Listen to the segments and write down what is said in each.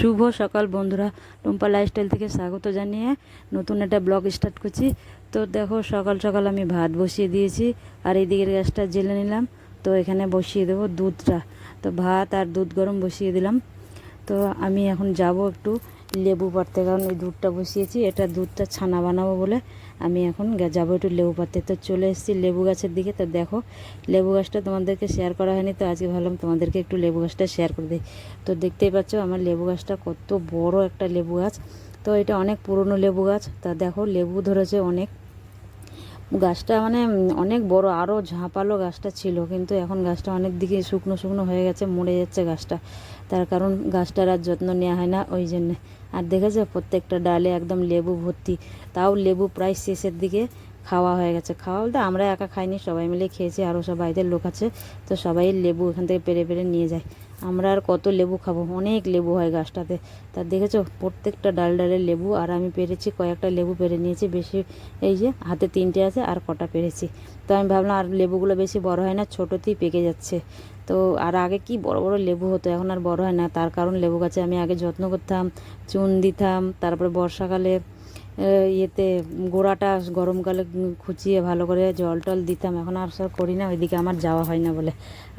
শুভ সকাল বন্ধুরা, টুম্পা লাইফস্টাইল থেকে স্বাগত জানিয়ে নতুন একটা ব্লগ স্টার্ট করছি। তো দেখো, সকাল সকাল আমি ভাত বসিয়ে দিয়েছি আর এই দিকের গ্যাসটা জেলে নিলাম। তো এখানে বসিয়ে দেবো দুধটা। তো ভাত আর দুধ গরম বসিয়ে দিলাম। তো আমি এখন যাব একটু লেবু পাড়তে, কারণ এই দুধটা বসিয়েছি, এটা দুধটা ছানা বানাবো বলে আমি এখন যাবো একটু লেবু পাড়তে। তো চলে এসেছি লেবু গাছের দিকে। তো দেখো, লেবু গাছটা তোমাদেরকে শেয়ার করা হয়নি, তো আজকে ভাবলাম তোমাদেরকে একটু লেবু গাছটা শেয়ার করে দিই। তো দেখতেই পাচ্ছ আমার লেবু গাছটা কত বড় একটা লেবু গাছ। তো এটা অনেক পুরনো লেবু গাছ। তা দেখো, লেবু ধরেছে অনেক। গাছটা মানে অনেক বড়, আরও ঝাঁপালো গাছটা ছিল, কিন্তু এখন গাছটা অনেক দিকে শুকনো শুকনো হয়ে গেছে, মরে যাচ্ছে গাছটা। তার কারণ গাছটার আর যত্ন নেওয়া হয় না, ওই জন্যে। আর দেখেছো প্রত্যেকটা ডালে একদম লেবু ভর্তি। তাও লেবু প্রায় শেষের দিকে খাওয়া হয়ে গেছে। খাওয়া বলতে আমরা একা খাইনি, সবাই মিলে খেয়েছি, আরও সব বাড়িতে লোক আছে। তো সবাই লেবু এখান থেকে পেরে পেরে নিয়ে যায়। আমরা আর কত লেবু খাবো, অনেক লেবু হয় গাছটাতে। তা দেখেছো প্রত্যেকটা ডাল ডালে লেবু। আর আমি পেরেছি কয়েকটা লেবু পেরে নিয়েছি, বেশি এই যে হাতে 3টে আছে আর কটা পেরেছি। তো আমি ভাবলাম আর লেবুগুলো বেশি বড় হয় না, ছোটোতেই পেকে যাচ্ছে। তো আর আগে কি বড় বড় লেবু হতো, এখন আর বড় হয় না। তার কারণ লেবু গাছে আমি আগে যত্ন করতাম, চুন দিতাম, তারপরে বর্ষাকালে ইয়েতে গোড়াটা গরমকালে খুঁচিয়ে ভালো করে জল টল দিতাম। এখন আর সব করি না, ওইদিকে আমার যাওয়া হয় না বলে।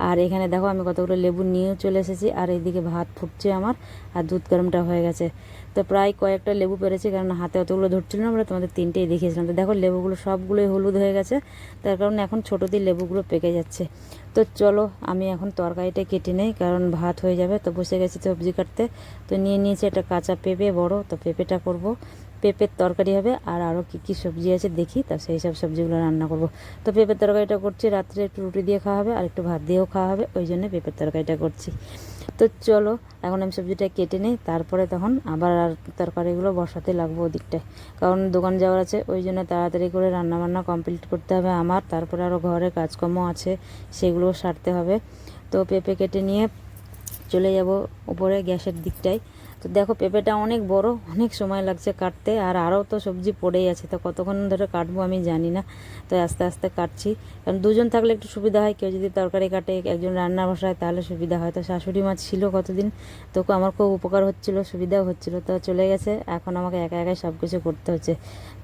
আর এখানে দেখো আমি কতগুলো লেবু নিয়েও চলে এসেছি। আর এইদিকে ভাত ফুটছে আমার, আর দুধ গরমটা হয়ে গেছে। তো প্রায় কয়েকটা লেবু পেরেছি, কারণ হাতে অতগুলো ধরছিল না, আমরা তোমাদের 3টেই দেখিয়েছিলাম। তো দেখো লেবুগুলো সবগুলোই হলুদ হয়ে গেছে, তার কারণে এখন ছোটোতেই লেবুগুলো পেকে যাচ্ছে। তো চলো আমি এখন তরকারিটা কেটে নেই, কারণ ভাত হয়ে যাবে। তো বসে গেছি সবজি কাটতে। তো নিয়ে নিয়েছি একটা কাঁচা পেঁপে বড়, তো পেঁপেটা করব, পেঁপের তরকারি হবে। আর আরও কী কী সবজি আছে দেখি, তা সেই সব সবজিগুলো রান্না করব। তো পেঁপের তরকারিটা করছি, রাত্রে একটু রুটি দিয়ে খাওয়া হবে আর একটু ভাত দিয়েও খাওয়া হবে, ওই জন্য পেঁপের তরকারিটা করছি। তো চলো এখন আমি সবজিটা কেটে নিই, তারপরে তখন আবার আর তরকারিগুলো বসাতে লাগবো ওদিকটায়, কারণ দোকান যাওয়ার আছে, ওই জন্য তাড়াতাড়ি করে রান্নাবান্না কমপ্লিট করতে হবে আমার। তারপরে আরও ঘরের কাজকর্ম আছে, সেগুলোও সারতে হবে। তো পেঁপে কেটে নিয়ে চলে যাব উপরে গ্যাসের দিকটায়। তো দেখো পেঁপেটা অনেক বড়, অনেক সময় লাগছে কাটতে, আর আরও তো সবজি পড়েই আছে। তো কতক্ষণ ধরে কাটবো আমি জানি না। তো আস্তে আস্তে কাটছি, কারণ দুজন থাকলে একটু সুবিধা হয়, কেউ যদি তরকারি কাটে একজন রান্না বসায় তাহলে সুবিধা হয়। তো শাশুড়ি মা ছিল কতদিন, তো আমার খুব উপকার হচ্ছিলো, সুবিধাও হচ্ছিলো। তো চলে গেছে, এখন আমাকে একা একাই সব কিছু করতে হচ্ছে।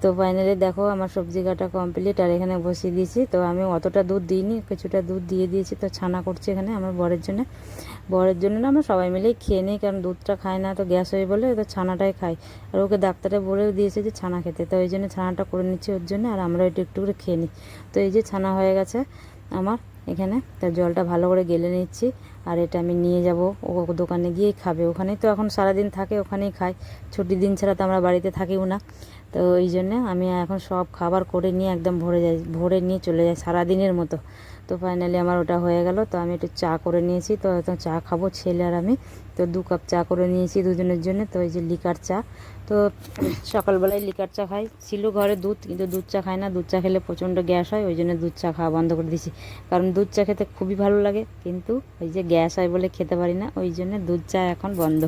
তো ফাইনালি দেখো আমার সবজি কাটা কমপ্লিট, আর এখানে বসিয়ে দিয়েছি। তো আমি অতটা দুধ দিইনি, কিছুটা দুধ দিয়ে দিয়েছি। তো ছানা করছি এখানে আমার বরের জন্য। বরের জন্য না, আমরা সবাই মিলেই খেয়ে নিই, কারণ দুধটা খায় না, তো গ্যাস হয়ে বলে তো ছানাটাই খাই। আর ওকে ডাক্তারে বলেও দিয়েছে যে ছানা খেতে, তো ওই জন্য ছানাটা করে নিচ্ছি ওর জন্য, আর আমরা একটু একটু করে খেয়ে নিই। তো এই যে ছানা হয়ে গেছে আমার এখানে, তার জলটা ভালো করে গেলে নিচ্ছি। আর এটা আমি নিয়ে যাব, ও দোকানে গিয়েই খাবে, ওখানেই তো এখন সারাদিন থাকে, ওখানেই খায়। ছুটির দিন ছাড়া তো আমরা বাড়িতে থাকিও না। তো ওই জন্য আমি এখন সব খাবার করে নিয়ে একদম ভরে নিয়ে চলে যাই সারাদিনের মতো। তো ফাইনালি আমার ওটা হয়ে গেল। তো আমি একটু চা করে নিয়েছি, তো চা খাবো ছেলে আর আমি। তো 2 কাপ চা করে নিয়েছি দুজনের জন্য। তো এই যে লিকার চা, তো সকালবেলায় লিকার চা খাই, ছিল ঘরে দুধ, কিন্তু দুধ চা খাই না, দুধ চা খেলে প্রচণ্ড গ্যাস হয়, ওই জন্য দুধ চা খাওয়া বন্ধ করে দিয়েছি। কারণ দুধ চা খেতে খুবই ভালো লাগে, কিন্তু ওই যে গ্যাস হয় বলে খেতে পারি না, ওই জন্য দুধ চা এখন বন্ধ।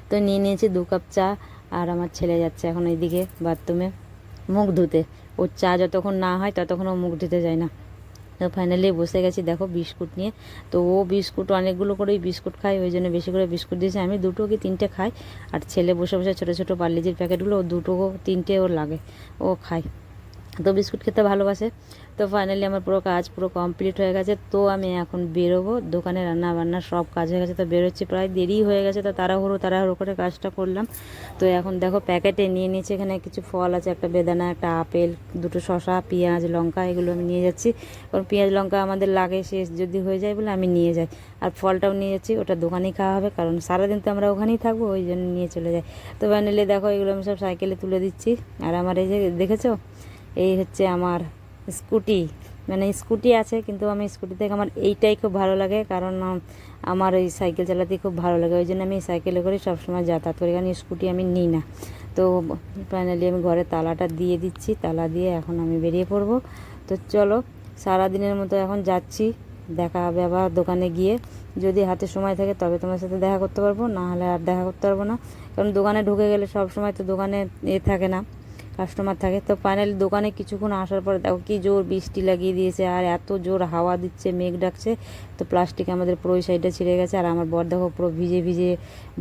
তো নিয়ে নিয়েছি 2 কাপ চা। আর আমার ছেলে যাচ্ছে এখন এইদিকে বাথরুমে মুখ ধুতে। ওর চা যতক্ষণ না হয় ততক্ষণ ও মুখ ধুতে যায় না। তো ফাইনালি বসে গেছি দেখো বিস্কুট নিয়ে। তো ও বিস্কুট অনেকগুলো করেই বিস্কুট খায়, ওই জন্য বেশি করে বিস্কুট দিয়েছে। আমি 2টো কি 3টে খাই, আর ছেলে বসে বসে ছোটো ছোটো পার্লেজির প্যাকেটগুলো ও 2টো 3টে ওর লাগে, ও খায়। তো বিস্কুট খেতে ভালোবাসে। তো ফাইনালি আমার পুরো কাজ পুরো কমপ্লিট হয়ে গেছে। তো আমি এখন বেরোবো, দোকানে রান্না বান্না সব কাজ হয়ে গেছে। তো বেরোচ্ছি, প্রায় দেরি হয়ে গেছে, তো তাড়াহুড়ো করে কাজটা করলাম। তো এখন দেখো প্যাকেটে নিয়ে নিয়েছি, এখানে কিছু ফল আছে, একটা বেদানা, একটা আপেল, 2টো শসা, পেঁয়াজ, লঙ্কা, এগুলো আমি নিয়ে যাচ্ছি। কারণ পেঁয়াজ লঙ্কা আমাদের লাগে, শেষ যদি হয়ে যায় বলে আমি নিয়ে যাই। আর ফলটাও নিয়ে যাচ্ছি, ওটা দোকানেই খাওয়া হবে, কারণ সারাদিন তো আমরা ওখানেই থাকবো, ওই জন্য নিয়ে চলে যাই। তো ফাইনালি দেখো এগুলো আমি সব সাইকেলে তুলে দিচ্ছি। আর আমার এই যে দেখেছো, এই হচ্ছে আমার স্কুটি। মানে স্কুটি আছে, কিন্তু আমি স্কুটি থেকে আমার এইটাই খুব ভালো লাগে, কারণ আমার এই সাইকেল চালাতে খুব ভালো লাগে, ওই জন্য আমি সাইকেলে করে সবসময় যাতায়াত করি, কারণ স্কুটি আমি নিই না। তো ফাইনালি আমি ঘরে তালাটা দিয়ে দিচ্ছি, তালা দিয়ে এখন আমি বেরিয়ে পড়বো। তো চলো সারাদিনের মতো এখন যাচ্ছি, দেখা হবে আবার দোকানে গিয়ে। যদি হাতে সময় থাকে তবে তোমার সাথে দেখা করতে পারবো, না হলে আর দেখা করতে পারবো না, কারণ দোকানে ঢুকে গেলে সব সময় তো দোকানে থাকে না, কাস্টমার থাকে। তো ফাইনালি দোকানে কিছুক্ষণ আসার পরে দেখো কি জোর বৃষ্টি লাগিয়ে দিয়েছে, আর এত জোর হাওয়া দিচ্ছে, মেঘ ডাকছে। তো প্লাস্টিক আমাদের পুরো ওই সাইডটা ছিঁড়ে গেছে, আর আমার বর দেখো পুরো ভিজে ভিজে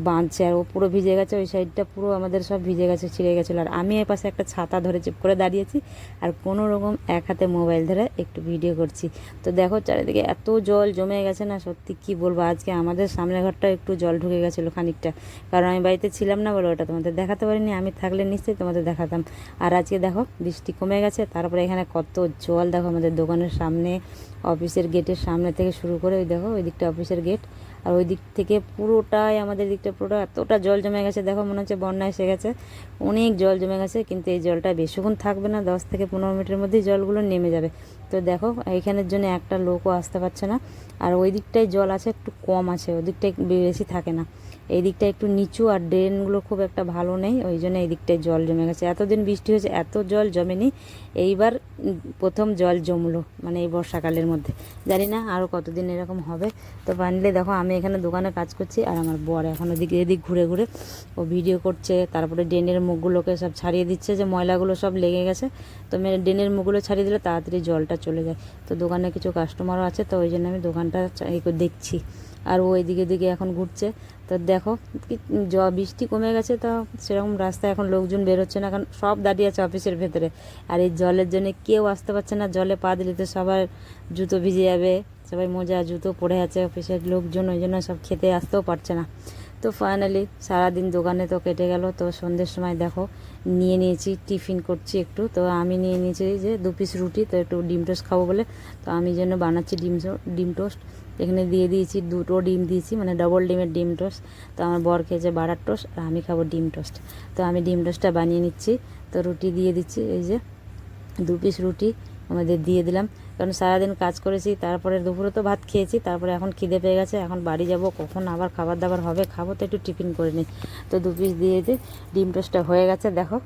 বাঁধছে, আর ও পুরো ভিজে গেছে, ওই সাইডটা পুরো আমাদের সব ভিজে গেছে, ছিঁড়ে গেছিলো। আর আমি এর পাশে একটা ছাতা ধরে চুপ করে দাঁড়িয়েছি, আর কোনো রকম এক হাতে মোবাইল ধরে একটু ভিডিও করছি। তো দেখো চারিদিকে এত জল জমে গেছে না, সত্যি কি বলবো। আজকে আমাদের সামনের ঘরটা একটু জল ঢুকে গেছিলো খানিকটা, কারণ আমি বাড়িতে ছিলাম না বলে ওটা তোমাদের দেখাতে পারিনি, আমি থাকলে নিশ্চয়ই তোমাদের দেখাতাম। আর আজকে দেখো বৃষ্টি কমে গেছে, তারপরে এখানে কত জল দেখো আমাদের দোকানের সামনে, অফিসের গেটের সামনে থেকে শুরু করে ওই দেখো ওই দিকটা অফিসের গেট, আর ওই দিক থেকে পুরোটাই আমাদের দিকটা পুরোটা এতটা জল জমে গেছে, দেখো মনে হচ্ছে বন্যা এসে গেছে, অনেক জল জমে গেছে। কিন্তু এই জলটা বেশিক্ষণ থাকবে না, 10 থেকে 15 মিনিটের মধ্যেই জলগুলো নেমে যাবে। তো দেখো এইখানের জন্য একটা লোকও আসতে পারছে না। আর ওই দিকটায় জল আছে একটু কম আছে, ওই দিকটায় বেশি থাকে না, এই দিকটা একটু নিচু, আর ড্রেনগুলো খুব একটা ভালো নেই, ওই জন্য এই দিকটায় জল জমে গেছে। এতদিন বৃষ্টি হয়েছে এত জল জমেনি, এইবার প্রথম জল জমলো মানে এই বর্ষাকালের মধ্যে। জানি না আরও কতদিন এরকম হবে। তো ফাইনালি দেখো আমি এখানে দোকানে কাজ করছি, আর আমার বর এখন ওদিকে এদিক ঘুরে ঘুরে ও ভিডিও করছে, তারপরে ড্রেনের মুখগুলোকে সব ছাড়িয়ে দিচ্ছে, যে ময়লাগুলো সব লেগে গেছে। তো ড্রেনের মুখগুলো ছাড়িয়ে দিলে তাড়াতাড়ি জলটা চলে যায়। তো দোকানে কিছু কাস্টমারও আছে, তো ওই জন্য আমি দোকানটা দেখছি, আর ও এদিকে দিকে এখন ঘুরছে। তো দেখো বৃষ্টি কমে গেছে, তো সেরকম রাস্তায় এখন লোকজন বেরোচ্ছে না, কারণ সব দাঁড়িয়ে আছে অফিসের ভেতরে। আর এই জলের জন্য কেউ আসতে পারছে না, জলে পা দিলে তো সবার জুতো ভিজে যাবে, সবাই মোজা জুতো পরে আছে অফিসের লোকজন, ওই জন্য সব খেতে আসতেও পারছে না। তো ফাইনালি সারাদিন দোকানে তো কেটে গেল। তো সন্ধ্যের সময় দেখো নিয়ে নিয়েছি, টিফিন করছি একটু। তো আমি নিয়ে নিয়েছি যে 2 পিস রুটি, তো একটু ডিম টোস্ট খাবো বলে, তো আমি জন্য বানাচ্ছি ডিম টোস্ট। এখানে দিয়ে দিয়েছি 2টো ডিম দিয়েছি, মানে ডবল ডিমের ডিম টোস্ট। তো আমার বর খেয়েছে বাটার টোস্ট, আর আমি খাবো ডিম টোস্ট। তো আমি ডিম টোস্টটা বানিয়ে নিচ্ছি। তো রুটি দিয়ে দিচ্ছি, এই যে 2 পিস রুটি আমাদের দিয়ে দিলাম, কারণ সারাদিন কাজ করেছি, তারপরে দুপুরে তো ভাত খেয়েছি, তারপরে এখন খিদে পেয়ে গেছে, এখন বাড়ি যাব, কখন আবার খাবার দাবার হবে, খাবো, তো একটু টিফিন করে নিই। তো 2 পিস দিয়ে ডিম টোস্টটা হয়ে গেছে দেখো।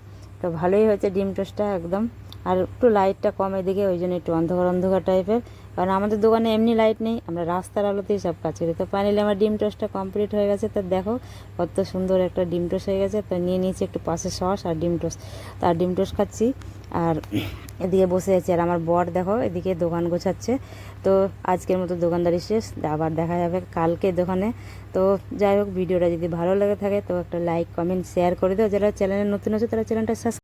তো ভালোই হয়েছে ডিম টোস্টটা একদম। আর একটু লাইটটা কম এদিকে, ওই জন্য একটু অন্ধকার অন্ধকার টাইপের, কারণ আমাদের দোকানে এমনি লাইট নেই, আমরা রাস্তার আলোতেই সব কাজ করি। তো ফাইনালি আমার ডিম টোস্টটা কমপ্লিট হয়ে গেছে। তো দেখো কত সুন্দর একটা ডিম টোস্ট হয়ে গেছে। তো নিয়ে নিয়েছি একটু পাশে সস আর ডিম টোস্ট, তার ডিম টোস্ট খাচ্ছি, আর এদিকে বসে আছি। আর আমার বর দেখো এদিকে দোকান গোছাচ্ছে। তো আজকের মতো দোকানদারি শেষ, আবার দেখা যাবে কালকে দোকানে। তো যাই হোক, ভিডিওটা যদি ভালো লেগে থাকে তো একটা লাইক কমেন্ট শেয়ার করে দাও, যারা চ্যানেলে নতুন আছে তারা চ্যানেলটা সাবস্ক্রাইব